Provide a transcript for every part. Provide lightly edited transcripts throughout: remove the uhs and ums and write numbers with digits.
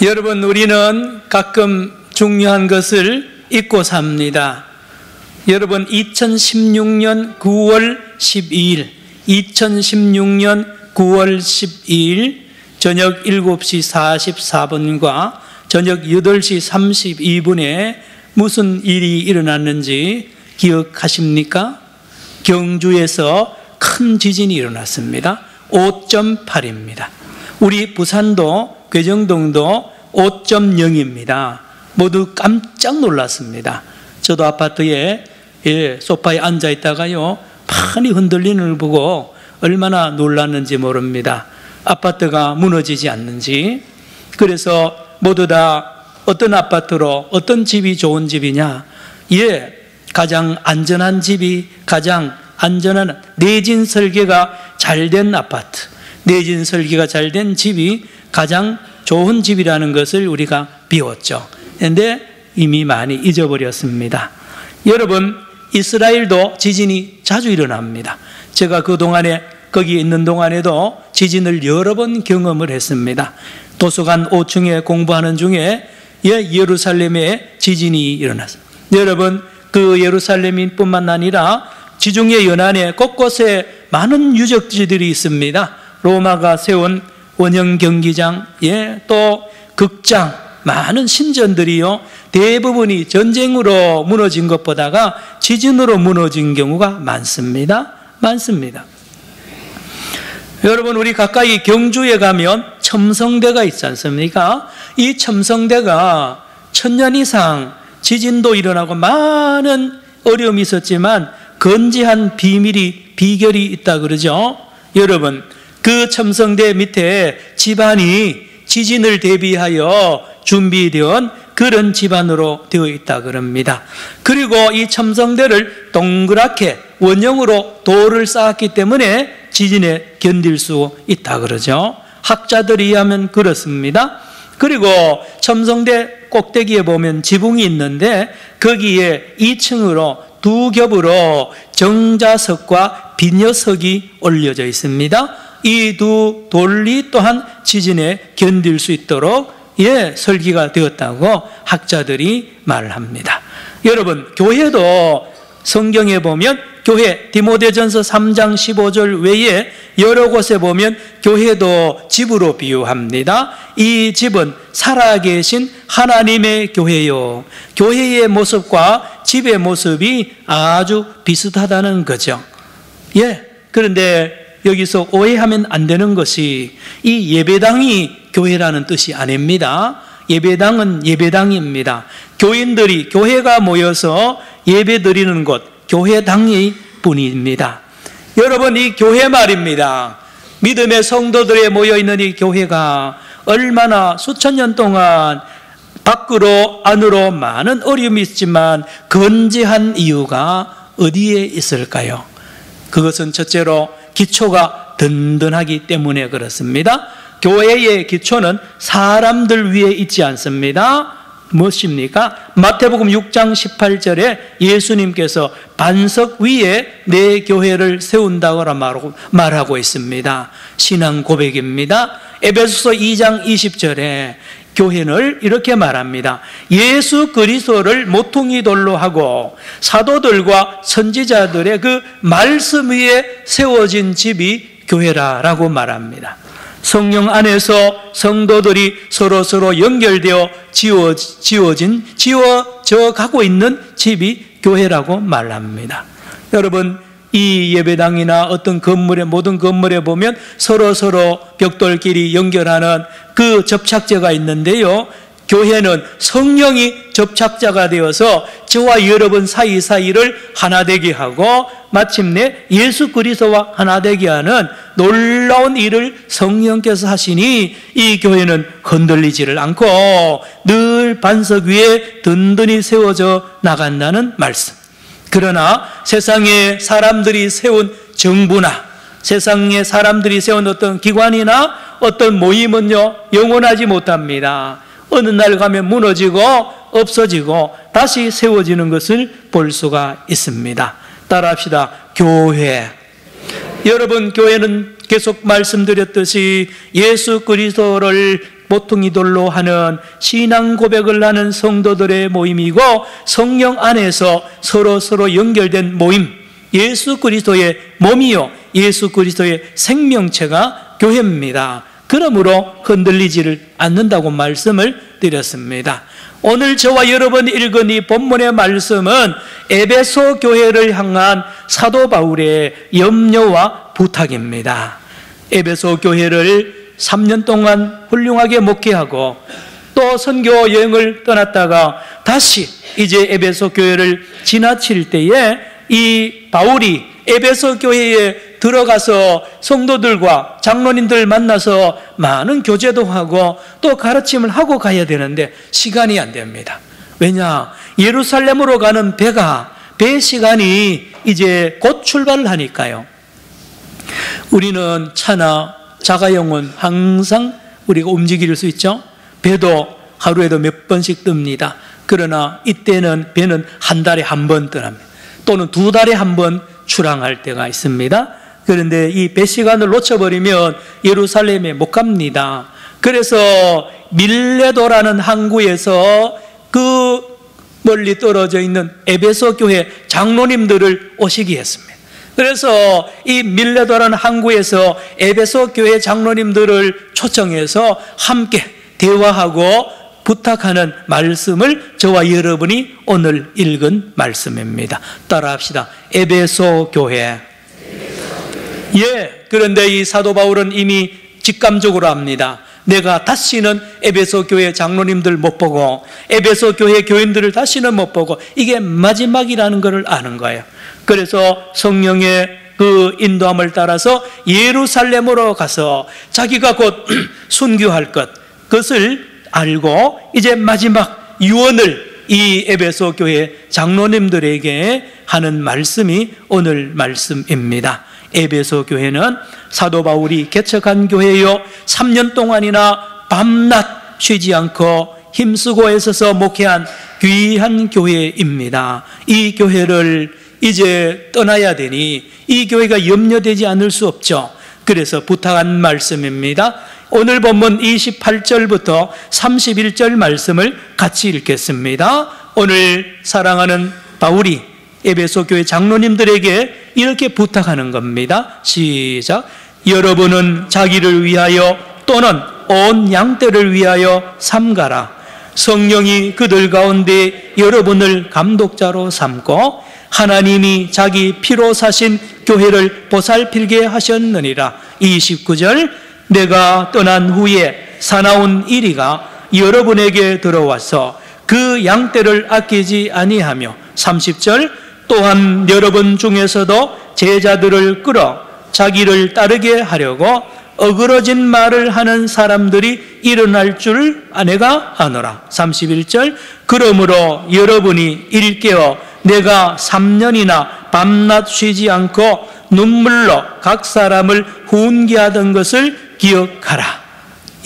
여러분, 우리는 가끔 중요한 것을 잊고 삽니다. 여러분, 2016년 9월 12일, 2016년 9월 12일 저녁 7시 44분과 저녁 8시 32분에 무슨 일이 일어났는지 기억하십니까? 경주에서 큰 지진이 일어났습니다. 5.8입니다. 우리 부산도 괴정동도 5.0입니다. 모두 깜짝 놀랐습니다. 저도 아파트에 소파에 앉아 있다가요, 많이 흔들리는 걸 보고 얼마나 놀랐는지 모릅니다. 아파트가 무너지지 않는지. 그래서 모두 다 어떤 아파트로, 어떤 집이 좋은 집이냐? 가장 안전한 집이, 가장 안전한 내진 설계가 잘 된 아파트, 내진 설계가 잘 된 집이 가장 좋은 집이라는 것을 우리가 배웠죠. 그런데 이미 많이 잊어버렸습니다. 여러분, 이스라엘도 지진이 자주 일어납니다. 제가 그동안에 거기 있는 동안에도 지진을 여러 번 경험을 했습니다. 도서관 5층에 공부하는 중에 예루살렘에 지진이 일어났습니다. 여러분, 그 예루살렘뿐만 아니라 지중해 연안에 곳곳에 많은 유적지들이 있습니다. 로마가 세운 원형 경기장, 또 극장, 많은 신전들이요, 대부분이 전쟁으로 무너진 것보다가 지진으로 무너진 경우가 많습니다. 많습니다. 여러분, 우리 가까이 경주에 가면 첨성대가 있지 않습니까? 이 첨성대가 1000년 이상 지진도 일어나고 많은 어려움이 있었지만 건재한 비결이 있다 그러죠. 여러분, 그 첨성대 밑에 집안이 지진을 대비하여 준비된 그런 집안으로 되어 있다 그럽니다. 그리고 이 첨성대를 동그랗게 원형으로 돌을 쌓았기 때문에 지진에 견딜 수 있다 그러죠. 학자들이 의하면 그렇습니다. 그리고 첨성대 꼭대기에 보면 지붕이 있는데 거기에 2층으로 두 겹으로 정자석과 비녀석이 올려져 있습니다. 이 두 돌리 또한 지진에 견딜 수 있도록 설계가 되었다고 학자들이 말합니다. 여러분, 교회도 성경에 보면 교회 디모데전서 3장 15절 외에 여러 곳에 보면 교회도 집으로 비유합니다. 이 집은 살아계신 하나님의 교회요. 교회의 모습과 집의 모습이 아주 비슷하다는 거죠. 그런데 여기서 오해하면 안 되는 것이 이 예배당이 교회라는 뜻이 아닙니다. 예배당은 예배당입니다. 교인들이, 교회가 모여서 예배 드리는 곳, 교회당일 뿐입니다. 여러분, 이 교회 말입니다. 믿음의 성도들이 모여있는 이 교회가 얼마나 수천 년 동안 밖으로 안으로 많은 어려움이 있지만 건재한 이유가 어디에 있을까요? 그것은 첫째로 기초가 든든하기 때문에 그렇습니다. 교회의 기초는 사람들 위에 있지 않습니다. 무엇입니까? 마태복음 6장 18절에 예수님께서 반석 위에 내 교회를 세운다고 말하고 있습니다. 신앙 고백입니다. 에베소서 2장 20절에 교회를 이렇게 말합니다. 예수 그리스도를 모퉁이 돌로 하고 사도들과 선지자들의 그 말씀 위에 세워진 집이 교회라라고 말합니다. 성령 안에서 성도들이 서로 연결되어 지워져 가고 있는 집이 교회라고 말합니다. 여러분, 이 예배당이나 어떤 건물에, 모든 건물에 보면 서로 벽돌끼리 연결하는 그 접착제가 있는데요, 교회는 성령이 접착자가 되어서 저와 여러분 사이를 하나 되게 하고 마침내 예수 그리스도와 하나 되게 하는 놀라운 일을 성령께서 하시니 이 교회는 흔들리지를 않고 늘 반석 위에 든든히 세워져 나간다는 말씀. 그러나 세상에 사람들이 세운 정부나 세상에 사람들이 세운 어떤 기관이나 어떤 모임은요, 영원하지 못합니다. 어느 날 가면 무너지고 없어지고 다시 세워지는 것을 볼 수가 있습니다. 따라합시다. 교회. 여러분, 교회는 계속 말씀드렸듯이 예수 그리스도를 모퉁이돌로 하는 신앙 고백을 하는 성도들의 모임이고, 성령 안에서 서로 연결된 모임, 예수 그리스도의 몸이요 예수 그리스도의 생명체가 교회입니다. 그러므로 흔들리지를 않는다고 말씀을 드렸습니다. 오늘 저와 여러분이 읽은 이 본문의 말씀은 에베소 교회를 향한 사도 바울의 염려와 부탁입니다. 에베소 교회를 3년 동안 훌륭하게 목회하고 또 선교 여행을 떠났다가 다시 이제 에베소 교회를 지나칠 때에 이 바울이 에베소 교회에 들어가서 성도들과 장로님들 만나서 많은 교제도 하고 또 가르침을 하고 가야 되는데 시간이 안 됩니다. 왜냐? 예루살렘으로 가는 배 시간이 이제 곧 출발을 하니까요. 우리는 차나 자가용은 항상 우리가 움직일 수 있죠. 배도 하루에도 몇 번씩 뜹니다. 그러나 이때는 배는 한 달에 한 번 떠납니다. 또는 2달에 한 번 출항할 때가 있습니다. 그런데 이 배 시간을 놓쳐버리면 예루살렘에 못 갑니다. 그래서 밀레도라는 항구에서 그 멀리 떨어져 있는 에베소 교회 장로님들을 오시게 했습니다. 그래서 이 밀레도라는 항구에서 에베소 교회 장로님들을 초청해서 함께 대화하고 부탁하는 말씀을 저와 여러분이 오늘 읽은 말씀입니다. 따라합시다. 에베소 교회. 그런데 이 사도 바울은 이미 직감적으로 합니다. 내가 다시는 에베소 교회 장로님들 못 보고 에베소 교회 교인들을 다시는 못 보고 이게 마지막이라는 것을 아는 거예요. 그래서 성령의 그 인도함을 따라서 예루살렘으로 가서 자기가 곧 순교할 그것을 알고 이제 마지막 유언을 이 에베소 교회 장로님들에게 하는 말씀이 오늘 말씀입니다. 에베소 교회는 사도 바울이 개척한 교회요 3년 동안이나 밤낮 쉬지 않고 힘쓰고 애써서 목회한 귀한 교회입니다. 이 교회를 이제 떠나야 되니 이 교회가 염려되지 않을 수 없죠. 그래서 부탁한 말씀입니다. 오늘 본문 28절부터 31절 말씀을 같이 읽겠습니다. 오늘 사랑하는 바울이 에베소 교회 장로님들에게 이렇게 부탁하는 겁니다. 시작. 여러분은 자기를 위하여 또는 온 양떼를 위하여 삼가라. 성령이 그들 가운데 여러분을 감독자로 삼고 하나님이 자기 피로 사신 교회를 보살필게 하셨느니라. 29절. 내가 떠난 후에 사나운 이리가 여러분에게 들어와서 그 양떼를 아끼지 아니하며 30절. 또한 여러분 중에서도 제자들을 끌어 자기를 따르게 하려고 어그러진 말을 하는 사람들이 일어날 줄 내가 아노라. 31절. 그러므로 여러분이 일깨어 내가 3년이나 밤낮 쉬지 않고 눈물로 각 사람을 훈계하던 것을 기억하라.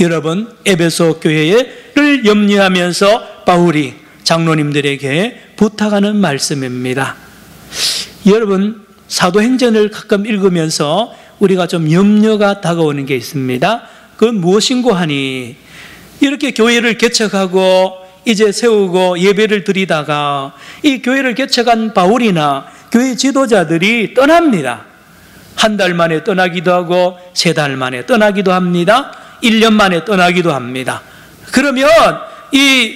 여러분, 에베소 교회를 염려하면서 바울이 장로님들에게 부탁하는 말씀입니다. 여러분, 사도행전을 가끔 읽으면서 우리가 좀 염려가 다가오는 게 있습니다. 그건 무엇인고 하니 이렇게 교회를 개척하고 이제 세우고 예배를 드리다가 이 교회를 개척한 바울이나 교회 지도자들이 떠납니다. 한 달 만에 떠나기도 하고 3달 만에 떠나기도 합니다. 1년 만에 떠나기도 합니다. 그러면 이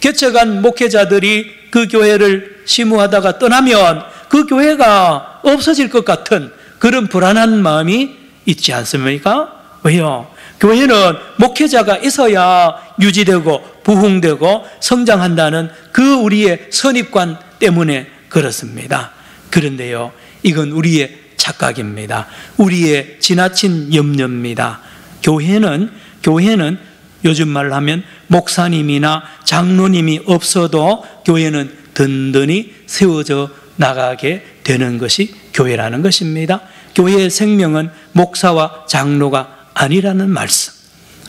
개척한 목회자들이 그 교회를 심우하다가 떠나면 그 교회가 없어질 것 같은 그런 불안한 마음이 있지 않습니까? 왜요? 교회는 목회자가 있어야 유지되고 부흥되고 성장한다는 그 우리의 선입관 때문에 그렇습니다. 그런데요, 이건 우리의 착각입니다. 우리의 지나친 염려입니다. 교회는 요즘 말로 하면 목사님이나 장로님이 없어도 교회는 든든히 세워져 나가게 되는 것이 교회라는 것입니다. 교회의 생명은 목사와 장로가 아니라는 말씀.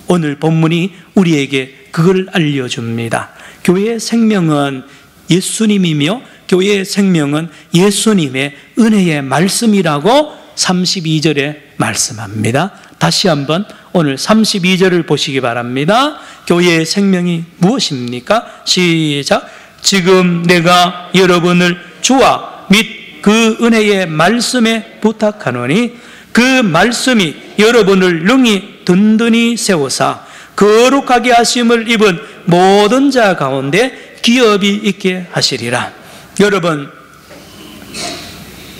오늘 본문이 우리에게 그걸 알려줍니다. 교회의 생명은 예수님이며 교회의 생명은 예수님의 은혜의 말씀이라고 32절에 말씀합니다. 다시 한번 오늘 32절을 보시기 바랍니다. 교회의 생명이 무엇입니까? 시작. 지금 내가 여러분을 주와 및 그 은혜의 말씀에 부탁하노니 그 말씀이 여러분을 능히 든든히 세우사 거룩하게 하심을 입은 모든 자 가운데 기업이 있게 하시리라. 여러분,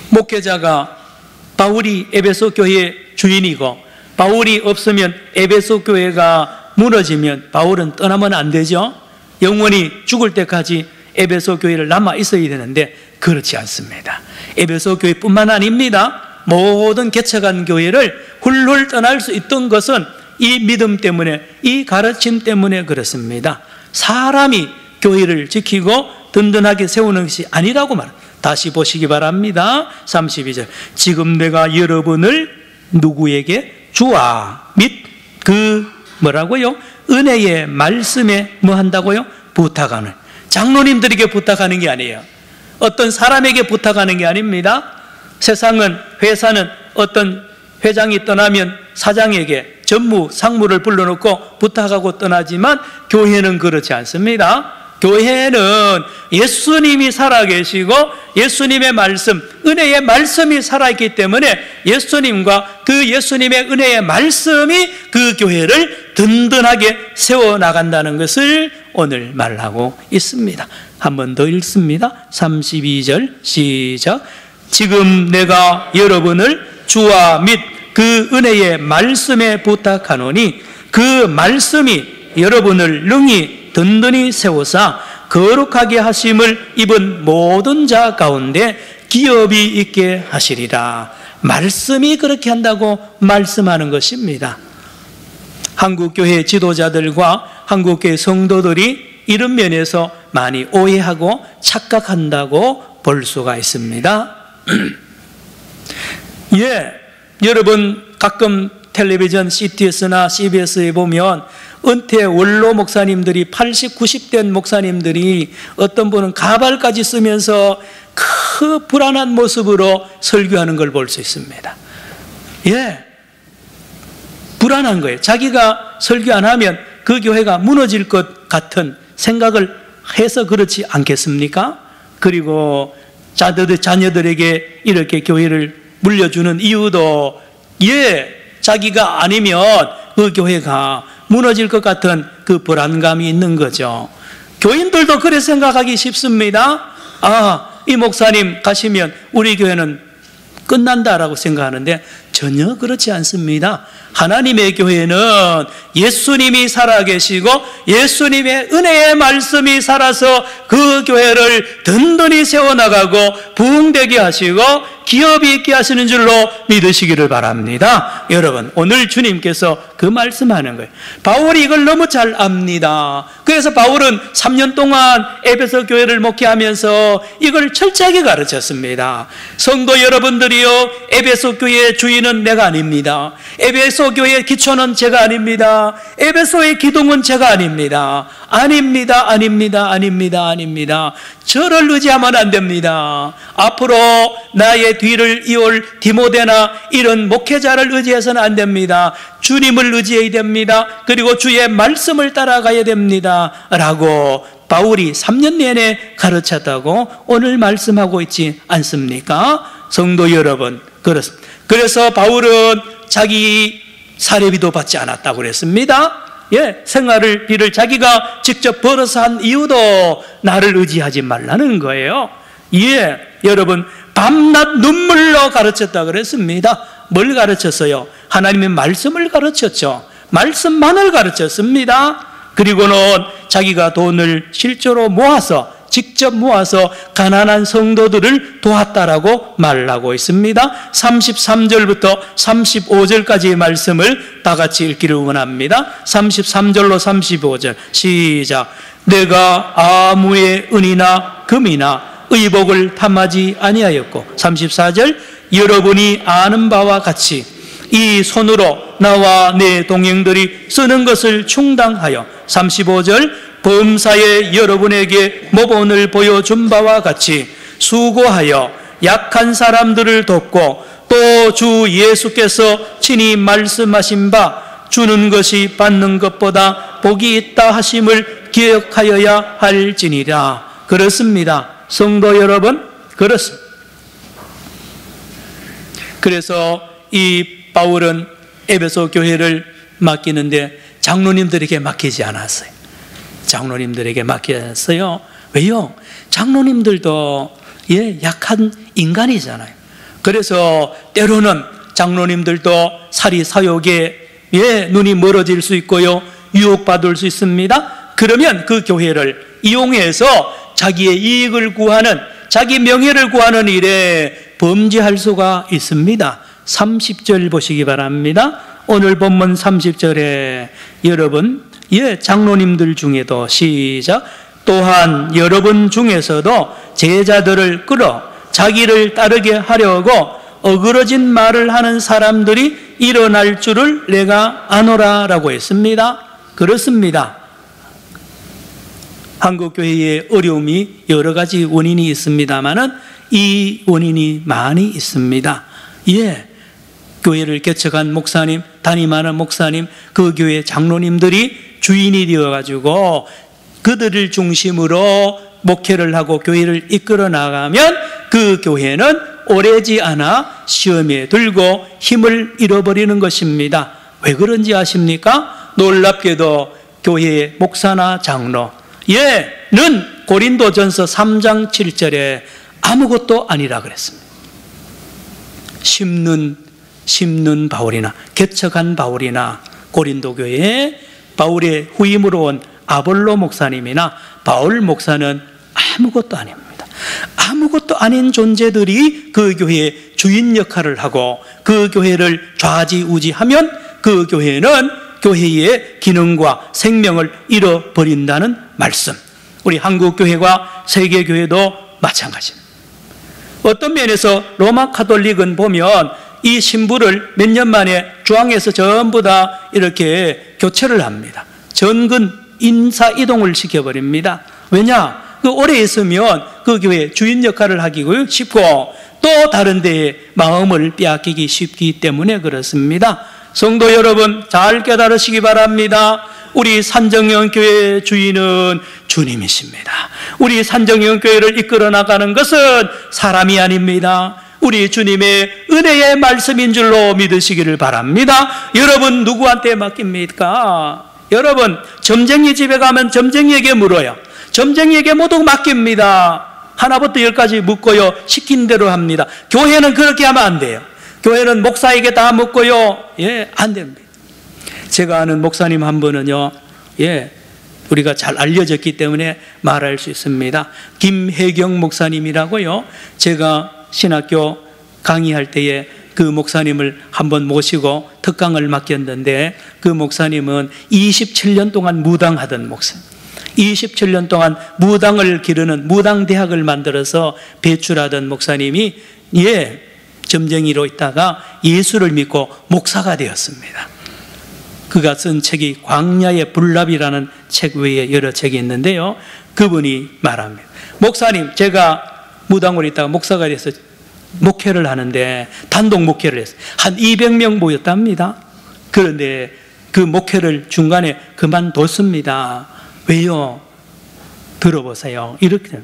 목회자가 바울이 에베소 교회의 주인이고 바울이 없으면 에베소 교회가 무너지면 바울은 떠나면 안 되죠. 영원히 죽을 때까지 에베소 교회를 남아 있어야 되는데 그렇지 않습니다. 에베소 교회뿐만 아닙니다. 모든 개척한 교회를 훌훌 떠날 수 있던 것은 이 믿음 때문에, 이 가르침 때문에 그렇습니다. 사람이 교회를 지키고 든든하게 세우는 것이 아니라고 말합니다. 다시 보시기 바랍니다. 32절. 지금 내가 여러분을 누구에게? 주와 및 그 뭐라고요? 은혜의 말씀에 뭐 한다고요? 부탁하는. 장로님들에게 부탁하는 게 아니에요. 어떤 사람에게 부탁하는 게 아닙니다. 세상은, 회사는 어떤 회장이 떠나면 사장에게 전무, 상무를 불러놓고 부탁하고 떠나지만 교회는 그렇지 않습니다. 교회는 예수님이 살아계시고 예수님의 말씀, 은혜의 말씀이 살아있기 때문에 예수님과 그 예수님의 은혜의 말씀이 그 교회를 든든하게 세워나간다는 것을 오늘 말하고 있습니다. 한 번 더 읽습니다. 32절 시작. 지금 내가 여러분을 주와 및 그 은혜의 말씀에 부탁하노니 그 말씀이 여러분을 능히 든든히 세우사 거룩하게 하심을 입은 모든 자 가운데 기업이 있게 하시리라. 말씀이 그렇게 한다고 말씀하는 것입니다. 한국교회 지도자들과 한국교회 성도들이 이런 면에서 많이 오해하고 착각한다고 볼 수가 있습니다. 예, 여러분 가끔 텔레비전 CTS나 CBS에 보면 은퇴 원로 목사님들이 80, 90된 목사님들이 어떤 분은 가발까지 쓰면서 그 불안한 모습으로 설교하는 걸 볼 수 있습니다. 예, 불안한 거예요. 자기가 설교 안 하면 그 교회가 무너질 것 같은 생각을 해서 그렇지 않겠습니까? 그리고 자녀들에게 이렇게 교회를 물려주는 이유도 예, 자기가 아니면 그 교회가 무너질 것 같은 그 불안감이 있는 거죠. 교인들도 그래 생각하기 쉽습니다. 아, 이 목사님 가시면 우리 교회는 끝난다라고 생각하는데 전혀 그렇지 않습니다. 하나님의 교회는 예수님이 살아계시고 예수님의 은혜의 말씀이 살아서 그 교회를 든든히 세워나가고 부흥되게 하시고 기업이 있게 하시는 줄로 믿으시기를 바랍니다. 여러분, 오늘 주님께서 그 말씀하는 거예요. 바울이 이걸 너무 잘 압니다. 그래서 바울은 3년 동안 에베소 교회를 목회하면서 이걸 철저하게 가르쳤습니다. 성도 여러분들이요, 에베소 교회의 주인은 내가 아닙니다. 에베소 교회의 기초는 제가 아닙니다. 에베소의 기둥은 제가 아닙니다. 아닙니다. 아닙니다. 아닙니다. 아닙니다. 저를 의지하면 안 됩니다. 앞으로 나의 뒤를 이을 디모데나 이런 목회자를 의지해서는 안 됩니다. 주님을 의지해야 됩니다. 그리고 주의 말씀을 따라가야 됩니다. 라고 바울이 3년 내내 가르쳤다고 오늘 말씀하고 있지 않습니까? 성도 여러분, 그렇습니다. 그래서 바울은 자기 사례비도 받지 않았다고 그랬습니다. 예, 생활비를 자기가 직접 벌어서 한 이유도 나를 의지하지 말라는 거예요. 예, 여러분, 밤낮 눈물로 가르쳤다 그랬습니다. 뭘 가르쳤어요? 하나님의 말씀을 가르쳤죠. 말씀만을 가르쳤습니다. 그리고는 자기가 돈을 실제로 모아서 직접 모아서 가난한 성도들을 도왔다라고 말하고 있습니다. 33절부터 35절까지의 말씀을 다 같이 읽기를 원합니다. 33절로 35절 시작. 내가 아무의 은이나 금이나 의복을 탐하지 아니하였고 34절 여러분이 아는 바와 같이 이 손으로 나와 내 동행들이 쓰는 것을 충당하여 35절 범사에 여러분에게 모본을 보여준 바와 같이 수고하여 약한 사람들을 돕고 또 주 예수께서 친히 말씀하신 바 주는 것이 받는 것보다 복이 있다 하심을 기억하여야 할지니라. 그렇습니다. 성도 여러분, 그렇습니다. 그래서 이 바울은 에베소 교회를 맡기는데 장로님들에게 맡기지 않았어요. 장로님들에게 맡겼어요. 왜요? 장로님들도 약한 인간이잖아요. 그래서 때로는 장로님들도 사리 사욕에 눈이 멀어질 수 있고요, 유혹받을 수 있습니다. 그러면 그 교회를 이용해서 자기의 이익을 구하는, 자기 명예를 구하는 일에 범죄할 수가 있습니다. 30절 보시기 바랍니다. 오늘 본문 30절에 여러분, 장로님들 중에도 시작. 또한 여러분 중에서도 제자들을 끌어 자기를 따르게 하려고 어그러진 말을 하는 사람들이 일어날 줄을 내가 아노라라고 했습니다. 그렇습니다. 한국교회의 어려움이 여러 가지 원인이 있습니다만은 이 원인이 많이 있습니다. 교회를 개척한 목사님, 담임하는 목사님, 그 교회 장로님들이 주인이 되어가지고 그들을 중심으로 목회를 하고 교회를 이끌어 나가면 그 교회는 오래지 않아 시험에 들고 힘을 잃어버리는 것입니다. 왜 그런지 아십니까? 놀랍게도 교회의 목사나 장로, 얘는 고린도전서 3장 7절에 아무것도 아니라 그랬습니다. 심는 바울이나 개척한 바울이나 고린도 교회에 바울의 후임으로 온 아볼로 목사님이나 바울 목사는 아무것도 아닙니다. 아무것도 아닌 존재들이 그 교회의 주인 역할을 하고 그 교회를 좌지우지하면 그 교회는 교회의 기능과 생명을 잃어버린다는 말씀. 우리 한국교회와 세계교회도 마찬가지입니다. 어떤 면에서 로마 카톨릭은 보면 이 신부를 몇 년 만에 중앙에서 전부 다 이렇게 교체를 합니다. 전근 인사 이동을 시켜버립니다. 왜냐? 그 오래 있으면 그 교회 주인 역할을 하기 쉽고 또 다른 데에 마음을 빼앗기기 쉽기 때문에 그렇습니다. 성도 여러분, 잘 깨달으시기 바랍니다. 우리 산정형교회의 주인은 주님이십니다. 우리 산정형교회를 이끌어 나가는 것은 사람이 아닙니다. 우리 주님의 은혜의 말씀인 줄로 믿으시기를 바랍니다. 여러분 누구한테 맡깁니까? 여러분 점쟁이 집에 가면 점쟁이에게 물어요. 점쟁이에게 모두 맡깁니다. 하나부터 열까지 묻고요, 시킨 대로 합니다. 교회는 그렇게 하면 안 돼요. 교회는 목사에게 다 묻고요, 안 됩니다. 제가 아는 목사님 한 분은요, 우리가 잘 알려졌기 때문에 말할 수 있습니다. 김혜경 목사님이라고요. 제가 신학교 강의할 때에 그 목사님을 한번 모시고 특강을 맡겼는데 그 목사님은 27년 동안 무당하던 목사님, 27년 동안 무당을 기르는 무당대학을 만들어서 배출하던 목사님이 점쟁이로 있다가 예수를 믿고 목사가 되었습니다. 그가 쓴 책이 광야의 불납이라는 책 외에 여러 책이 있는데요, 그분이 말합니다. 목사님, 제가 무당으로 있다가 목사가 돼서 목회를 하는데 단독 목회를 했어요. 한 200명 모였답니다. 그런데 그 목회를 중간에 그만뒀습니다. 왜요? 들어보세요. 이렇게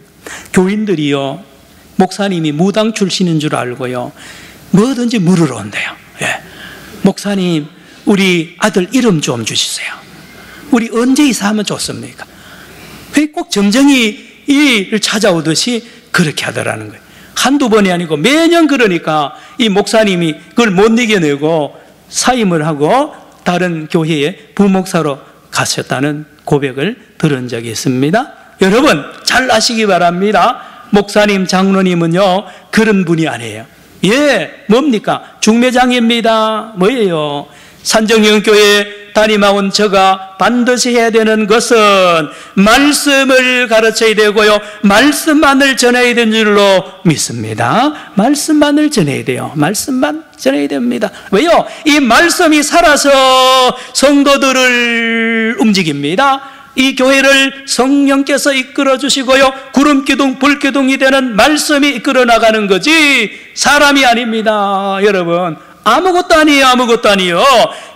교인들이요, 목사님이 무당 출신인 줄 알고요, 뭐든지 물으러 온대요. 목사님, 우리 아들 이름 좀 주시세요. 우리 언제 이사하면 좋습니까? 왜 꼭 점쟁이를 찾아오듯이 그렇게 하더라는 거예요. 한두 번이 아니고 매년. 그러니까 이 목사님이 그걸 못 이겨내고 사임을 하고 다른 교회에 부목사로 가셨다는 고백을 들은 적이 있습니다. 여러분 잘 아시기 바랍니다. 목사님, 장로님은요 그런 분이 아니에요. 뭡니까? 중매장입니다. 뭐예요? 산정형교회 담임하온 저가 반드시 해야 되는 것은 말씀을 가르쳐야 되고요, 말씀만을 전해야 되는 줄로 믿습니다. 말씀만을 전해야 돼요. 말씀만 전해야 됩니다. 왜요? 이 말씀이 살아서 성도들을 움직입니다. 이 교회를 성령께서 이끌어 주시고요, 구름기둥 불기둥이 되는 말씀이 이끌어 나가는 거지 사람이 아닙니다. 여러분, 아무것도 아니에요. 아무것도 아니에요.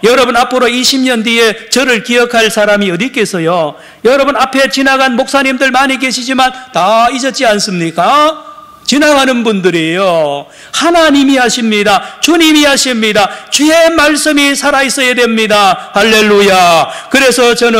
여러분, 앞으로 20년 뒤에 저를 기억할 사람이 어디 있겠어요? 여러분, 앞에 지나간 목사님들 많이 계시지만 다 잊었지 않습니까? 지나가는 분들이에요. 하나님이 하십니다. 주님이 하십니다. 주의 말씀이 살아있어야 됩니다. 할렐루야. 그래서 저는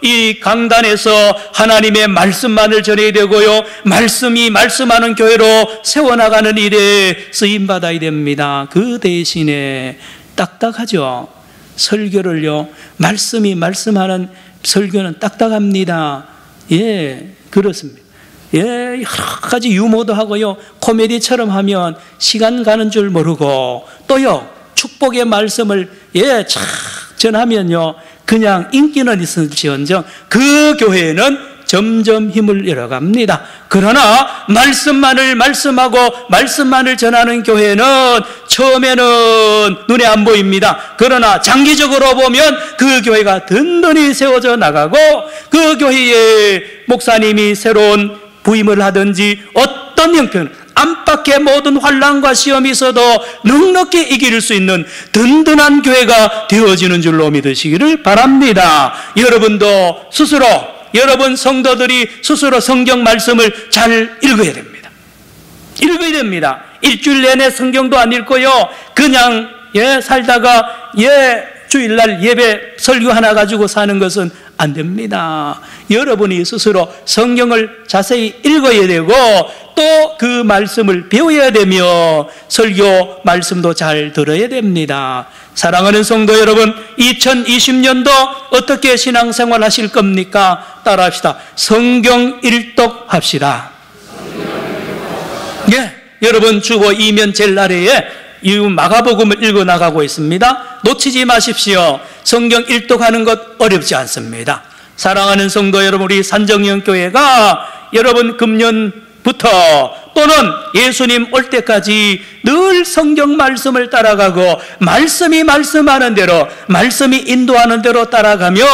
이 강단에서 하나님의 말씀만을 전해야 되고요, 말씀이 말씀하는 교회로 세워나가는 일에 쓰임받아야 됩니다. 그 대신에 딱딱하죠. 설교를요, 말씀이 말씀하는 설교는 딱딱합니다. 예, 그렇습니다. 예, 여러 가지 유머도 하고요, 코미디처럼 하면 시간 가는 줄 모르고, 또요, 축복의 말씀을 착 전하면요, 그냥 인기는 있을지언정 그 교회는 점점 힘을 잃어갑니다. 그러나 말씀만을 말씀하고 말씀만을 전하는 교회는 처음에는 눈에 안 보입니다. 그러나 장기적으로 보면 그 교회가 든든히 세워져 나가고, 그 교회에 목사님이 새로운 부임을 하든지 어떤 형편, 안팎의 모든 환난과 시험이 있어도 넉넉히 이길 수 있는 든든한 교회가 되어지는 줄로 믿으시기를 바랍니다. 여러분도 스스로, 여러분 성도들이 스스로 성경 말씀을 잘 읽어야 됩니다. 읽어야 됩니다. 일주일 내내 성경도 안 읽고요, 그냥 살다가 주일날 예배 설교 하나 가지고 사는 것은 안 됩니다. 여러분이 스스로 성경을 자세히 읽어야 되고, 또 그 말씀을 배워야 되며 설교 말씀도 잘 들어야 됩니다. 사랑하는 성도 여러분, 2020년도 어떻게 신앙생활 하실 겁니까? 따라합시다. 성경 일독합시다. 여러분, 주보 이면 제일 아래에 이 마가복음을 읽어 나가고 있습니다. 놓치지 마십시오. 성경 일독하는 것 어렵지 않습니다. 사랑하는 성도 여러분, 우리 산정영교회가 여러분 금년부터 또는 예수님 올 때까지 늘 성경 말씀을 따라가고, 말씀이 말씀하는 대로, 말씀이 인도하는 대로 따라가면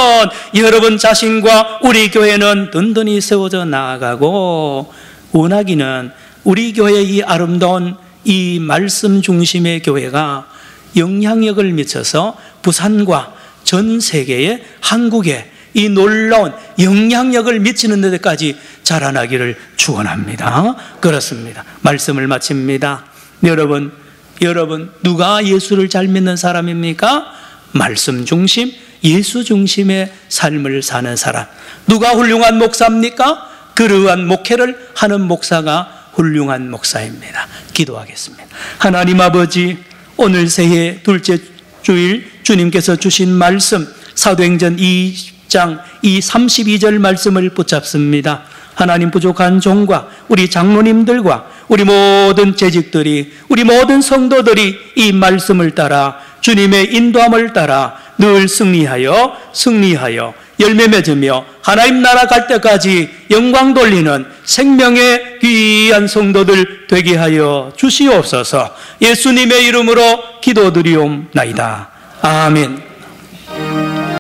여러분 자신과 우리 교회는 든든히 세워져 나아가고, 원하기는 우리 교회의 이 아름다운 이 말씀 중심의 교회가 영향력을 미쳐서 부산과 전 세계에, 한국에 이 놀라운 영향력을 미치는 데까지 자라나기를 축원합니다. 그렇습니다. 말씀을 마칩니다. 여러분, 누가 예수를 잘 믿는 사람입니까? 말씀 중심, 예수 중심의 삶을 사는 사람. 누가 훌륭한 목사입니까? 그러한 목회를 하는 목사가 훌륭한 목사입니다. 기도하겠습니다. 하나님 아버지, 오늘 새해 둘째 주일 주님께서 주신 말씀, 사도행전 20장 이 32절 말씀을 붙잡습니다. 하나님, 부족한 종과 우리 장로님들과 우리 모든 재직들이, 우리 모든 성도들이 이 말씀을 따라, 주님의 인도함을 따라 늘 승리하여 열매 맺으며 하나님 나라 갈 때까지 영광 돌리는 생명의 귀한 성도들 되게 하여 주시옵소서. 예수님의 이름으로 기도드리옵나이다. 아멘.